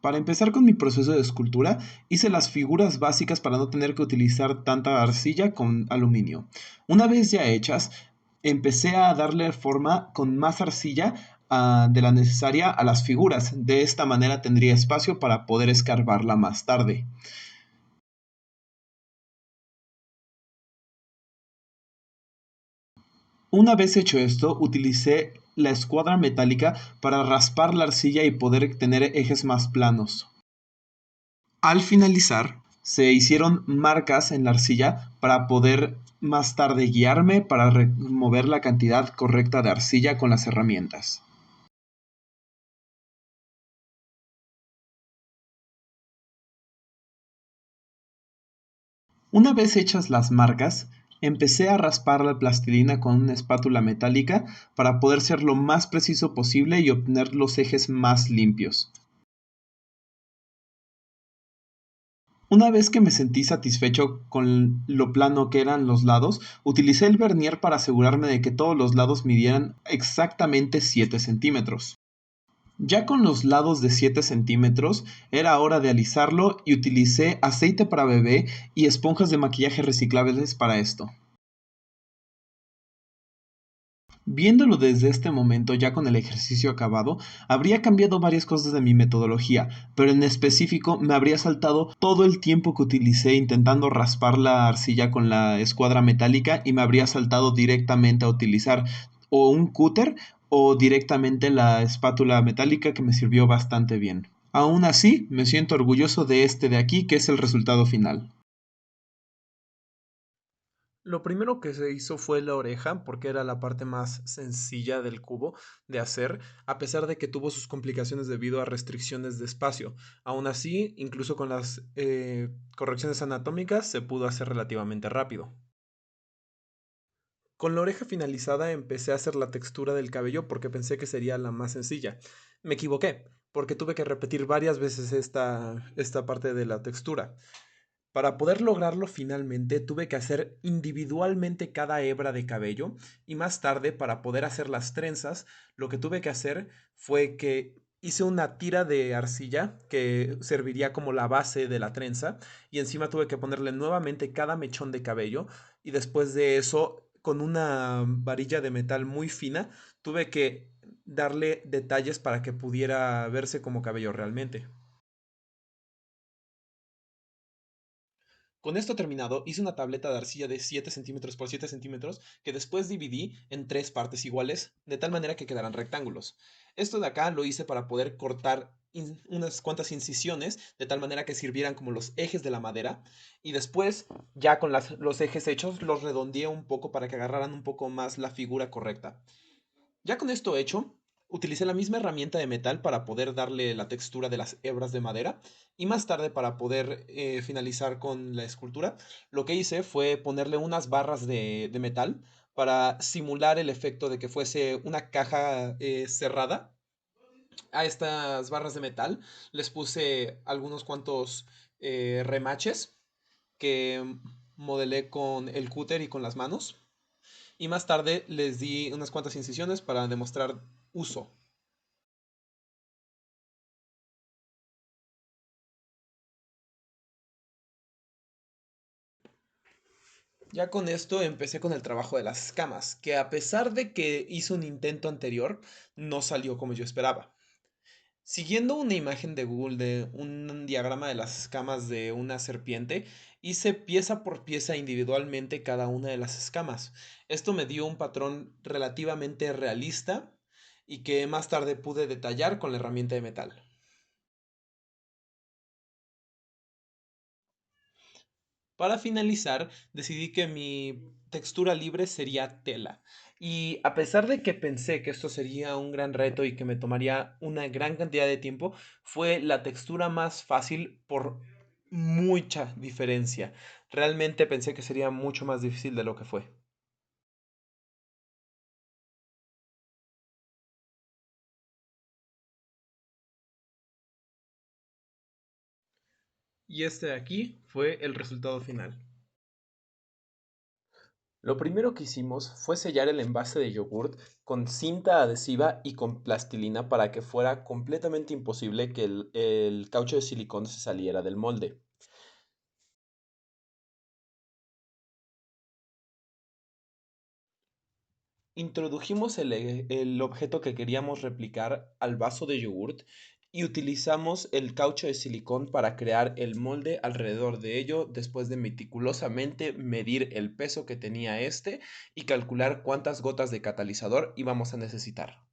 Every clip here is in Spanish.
Para empezar con mi proceso de escultura, hice las figuras básicas para no tener que utilizar tanta arcilla con aluminio. Una vez ya hechas, empecé a darle forma con más arcilla de la necesaria a las figuras. De esta manera tendría espacio para poder escarbarla más tarde. Una vez hecho esto, utilicé la escuadra metálica para raspar la arcilla y poder tener ejes más planos. Al finalizar, se hicieron marcas en la arcilla para poder más tarde guiarme para remover la cantidad correcta de arcilla con las herramientas. Una vez hechas las marcas, empecé a raspar la plastilina con una espátula metálica para poder ser lo más preciso posible y obtener los ejes más limpios. Una vez que me sentí satisfecho con lo plano que eran los lados, utilicé el vernier para asegurarme de que todos los lados midieran exactamente 7 centímetros. Ya con los lados de 7 centímetros, era hora de alisarlo y utilicé aceite para bebé y esponjas de maquillaje reciclables para esto. Viéndolo desde este momento, ya con el ejercicio acabado, habría cambiado varias cosas de mi metodología, pero en específico me habría saltado todo el tiempo que utilicé intentando raspar la arcilla con la escuadra metálica y me habría saltado directamente a utilizar o un cúter o directamente la espátula metálica que me sirvió bastante bien. Aún así, me siento orgulloso de este de aquí, que es el resultado final. Lo primero que se hizo fue la oreja, porque era la parte más sencilla del cubo de hacer, a pesar de que tuvo sus complicaciones debido a restricciones de espacio. Aún así, incluso con las correcciones anatómicas, se pudo hacer relativamente rápido. Con la oreja finalizada empecé a hacer la textura del cabello porque pensé que sería la más sencilla. Me equivoqué, porque tuve que repetir varias veces esta parte de la textura. Para poder lograrlo finalmente tuve que hacer individualmente cada hebra de cabello y más tarde para poder hacer las trenzas lo que tuve que hacer fue que hice una tira de arcilla que serviría como la base de la trenza y encima tuve que ponerle nuevamente cada mechón de cabello y después de eso con una varilla de metal muy fina tuve que darle detalles para que pudiera verse como cabello realmente. Con esto terminado, hice una tableta de arcilla de 7 centímetros por 7 centímetros que después dividí en tres partes iguales, de tal manera que quedaran rectángulos. Esto de acá lo hice para poder cortar unas cuantas incisiones, de tal manera que sirvieran como los ejes de la madera. Y después, ya con los ejes hechos, los redondeé un poco para que agarraran un poco más la figura correcta. Ya con esto hecho, utilicé la misma herramienta de metal para poder darle la textura de las hebras de madera y más tarde para poder finalizar con la escultura, lo que hice fue ponerle unas barras de metal para simular el efecto de que fuese una caja cerrada. A estas barras de metal les puse algunos cuantos remaches que modelé con el cúter y con las manos y más tarde les di unas cuantas incisiones para demostrar uso. Ya con esto empecé con el trabajo de las escamas, que a pesar de que hice un intento anterior, no salió como yo esperaba. Siguiendo una imagen de Google de un diagrama de las escamas de una serpiente, hice pieza por pieza individualmente cada una de las escamas. Esto me dio un patrón relativamente realista y que más tarde pude detallar con la herramienta de metal. Para finalizar, decidí que mi textura libre sería tela. Y a pesar de que pensé que esto sería un gran reto y que me tomaría una gran cantidad de tiempo, fue la textura más fácil por mucha diferencia. Realmente pensé que sería mucho más difícil de lo que fue. Y este de aquí fue el resultado final. Lo primero que hicimos fue sellar el envase de yogurt con cinta adhesiva y con plastilina para que fuera completamente imposible que el caucho de silicón se saliera del molde. Introdujimos el objeto que queríamos replicar al vaso de yogurt y utilizamos el caucho de silicón para crear el molde alrededor de ello después de meticulosamente medir el peso que tenía este y calcular cuántas gotas de catalizador íbamos a necesitar.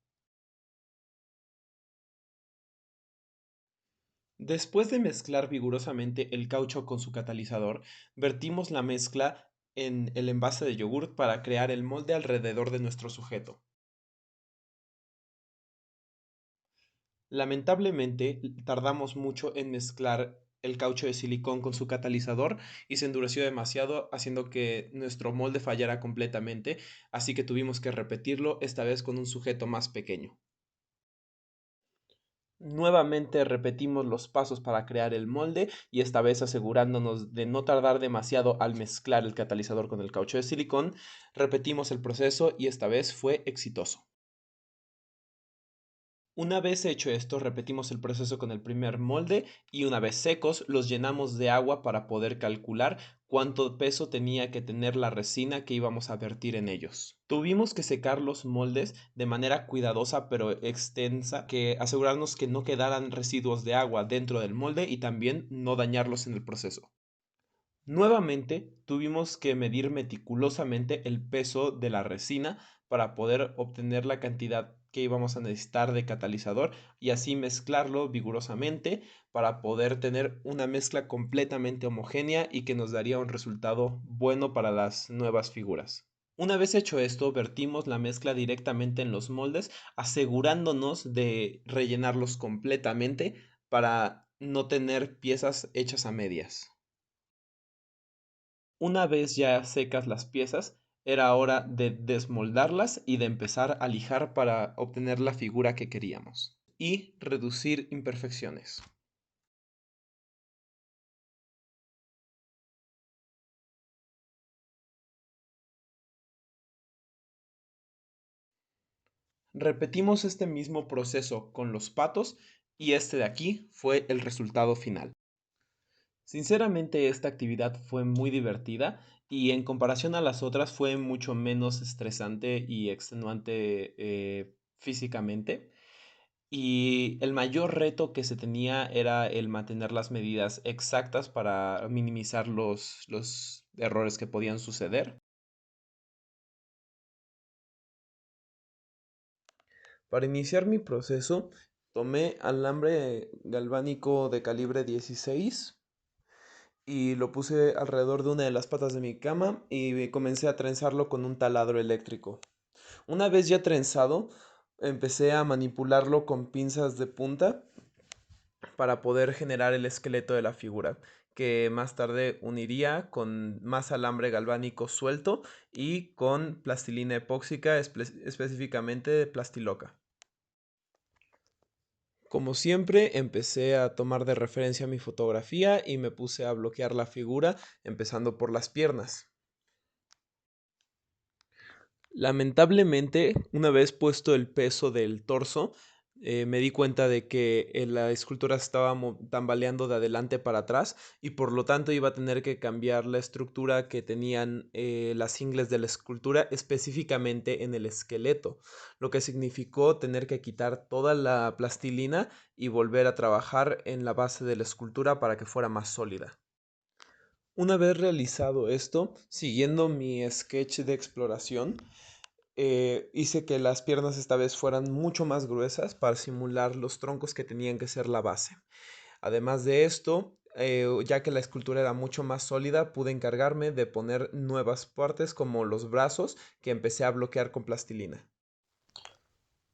Después de mezclar vigorosamente el caucho con su catalizador, vertimos la mezcla en el envase de yogurt para crear el molde alrededor de nuestro sujeto. Lamentablemente, tardamos mucho en mezclar el caucho de silicón con su catalizador y se endureció demasiado, haciendo que nuestro molde fallara completamente, así que tuvimos que repetirlo, esta vez con un sujeto más pequeño. Nuevamente repetimos los pasos para crear el molde y esta vez asegurándonos de no tardar demasiado al mezclar el catalizador con el caucho de silicón, repetimos el proceso y esta vez fue exitoso. Una vez hecho esto, repetimos el proceso con el primer molde y una vez secos, los llenamos de agua para poder calcular cuánto peso tenía que tener la resina que íbamos a vertir en ellos. Tuvimos que secar los moldes de manera cuidadosa pero extensa, que asegurarnos que no quedaran residuos de agua dentro del molde y también no dañarlos en el proceso. Nuevamente, tuvimos que medir meticulosamente el peso de la resina para poder obtener la cantidad que íbamos a necesitar de catalizador y así mezclarlo vigorosamente para poder tener una mezcla completamente homogénea y que nos daría un resultado bueno para las nuevas figuras. Una vez hecho esto, vertimos la mezcla directamente en los moldes, asegurándonos de rellenarlos completamente para no tener piezas hechas a medias. Una vez ya secas las piezas, era hora de desmoldarlas y de empezar a lijar para obtener la figura que queríamos y reducir imperfecciones. Repetimos este mismo proceso con los patos y este de aquí fue el resultado final. Sinceramente, esta actividad fue muy divertida y en comparación a las otras fue mucho menos estresante y extenuante físicamente. Y el mayor reto que se tenía era el mantener las medidas exactas para minimizar los errores que podían suceder. Para iniciar mi proceso, tomé alambre galvánico de calibre 16 y lo puse alrededor de una de las patas de mi cama y comencé a trenzarlo con un taladro eléctrico. Una vez ya trenzado, empecé a manipularlo con pinzas de punta para poder generar el esqueleto de la figura, que más tarde uniría con más alambre galvánico suelto y con plastilina epóxica, específicamente de Plastiloca. Como siempre, empecé a tomar de referencia mi fotografía y me puse a bloquear la figura, empezando por las piernas. Lamentablemente, una vez puesto el peso del torso, me di cuenta de que la escultura estaba tambaleando de adelante para atrás y por lo tanto iba a tener que cambiar la estructura que tenían las ingles de la escultura, específicamente en el esqueleto, lo que significó tener que quitar toda la plastilina y volver a trabajar en la base de la escultura para que fuera más sólida. Una vez realizado esto, siguiendo mi sketch de exploración, hice que las piernas esta vez fueran mucho más gruesas para simular los troncos que tenían que ser la base. Además de esto, ya que la escultura era mucho más sólida, pude encargarme de poner nuevas partes como los brazos que empecé a bloquear con plastilina.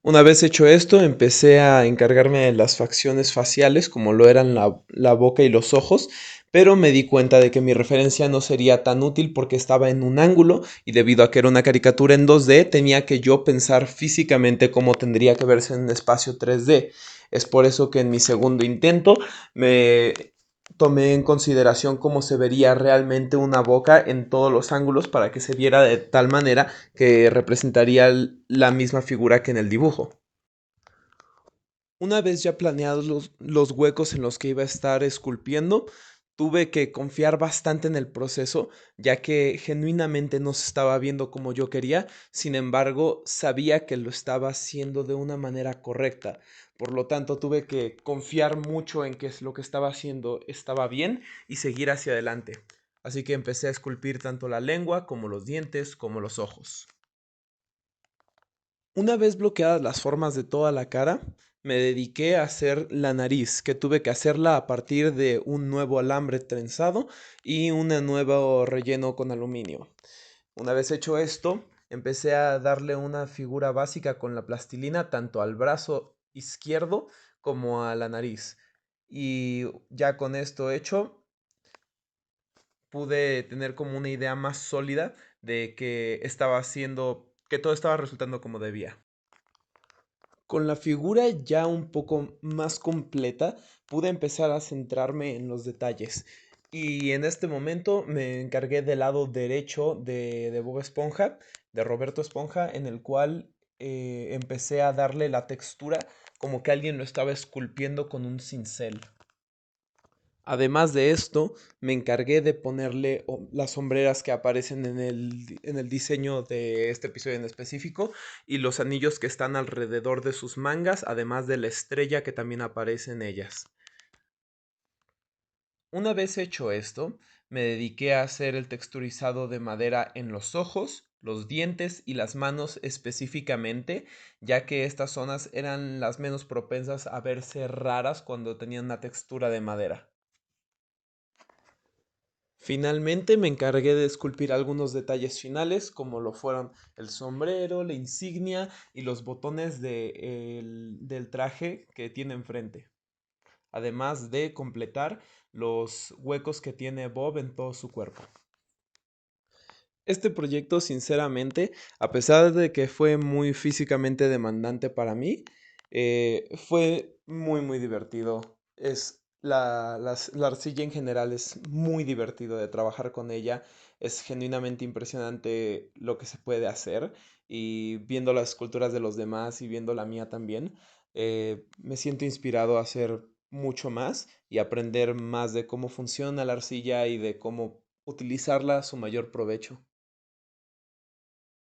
Una vez hecho esto, empecé a encargarme de las facciones faciales, como lo eran la boca y los ojos, pero me di cuenta de que mi referencia no sería tan útil porque estaba en un ángulo y debido a que era una caricatura en 2D, tenía que yo pensar físicamente cómo tendría que verse en un espacio 3D. Es por eso que en mi segundo intento me tomé en consideración cómo se vería realmente una boca en todos los ángulos para que se viera de tal manera que representaría la misma figura que en el dibujo. Una vez ya planeados los huecos en los que iba a estar esculpiendo, tuve que confiar bastante en el proceso, ya que genuinamente no se estaba viendo como yo quería. Sin embargo, sabía que lo estaba haciendo de una manera correcta. Por lo tanto, tuve que confiar mucho en que lo que estaba haciendo estaba bien y seguir hacia adelante. Así que empecé a esculpir tanto la lengua como los dientes como los ojos. Una vez bloqueadas las formas de toda la cara, me dediqué a hacer la nariz, que tuve que hacerla a partir de un nuevo alambre trenzado y un nuevo relleno con aluminio. Una vez hecho esto, empecé a darle una figura básica con la plastilina tanto al brazo izquierdo como a la nariz. Y ya con esto hecho, pude tener como una idea más sólida de que estaba haciendo, que todo estaba resultando como debía. Con la figura ya un poco más completa, pude empezar a centrarme en los detalles. Y en este momento me encargué del lado derecho de Bob Esponja, de Roberto Esponja, en el cual empecé a darle la textura como que alguien lo estaba esculpiendo con un cincel. Además de esto, me encargué de ponerle las sombreras que aparecen en el diseño de este episodio en específico y los anillos que están alrededor de sus mangas, además de la estrella que también aparece en ellas. Una vez hecho esto, me dediqué a hacer el texturizado de madera en los ojos, los dientes y las manos específicamente, ya que estas zonas eran las menos propensas a verse raras cuando tenían una textura de madera. Finalmente me encargué de esculpir algunos detalles finales, como lo fueron el sombrero, la insignia y los botones del traje que tiene enfrente, además de completar los huecos que tiene Bob en todo su cuerpo. Este proyecto, sinceramente, a pesar de que fue muy físicamente demandante para mí, fue muy divertido. La arcilla en general es muy divertido de trabajar con ella. Es genuinamente impresionante lo que se puede hacer. Y viendo las esculturas de los demás y viendo la mía también, me siento inspirado a hacer mucho más y aprender más de cómo funciona la arcilla y de cómo utilizarla a su mayor provecho.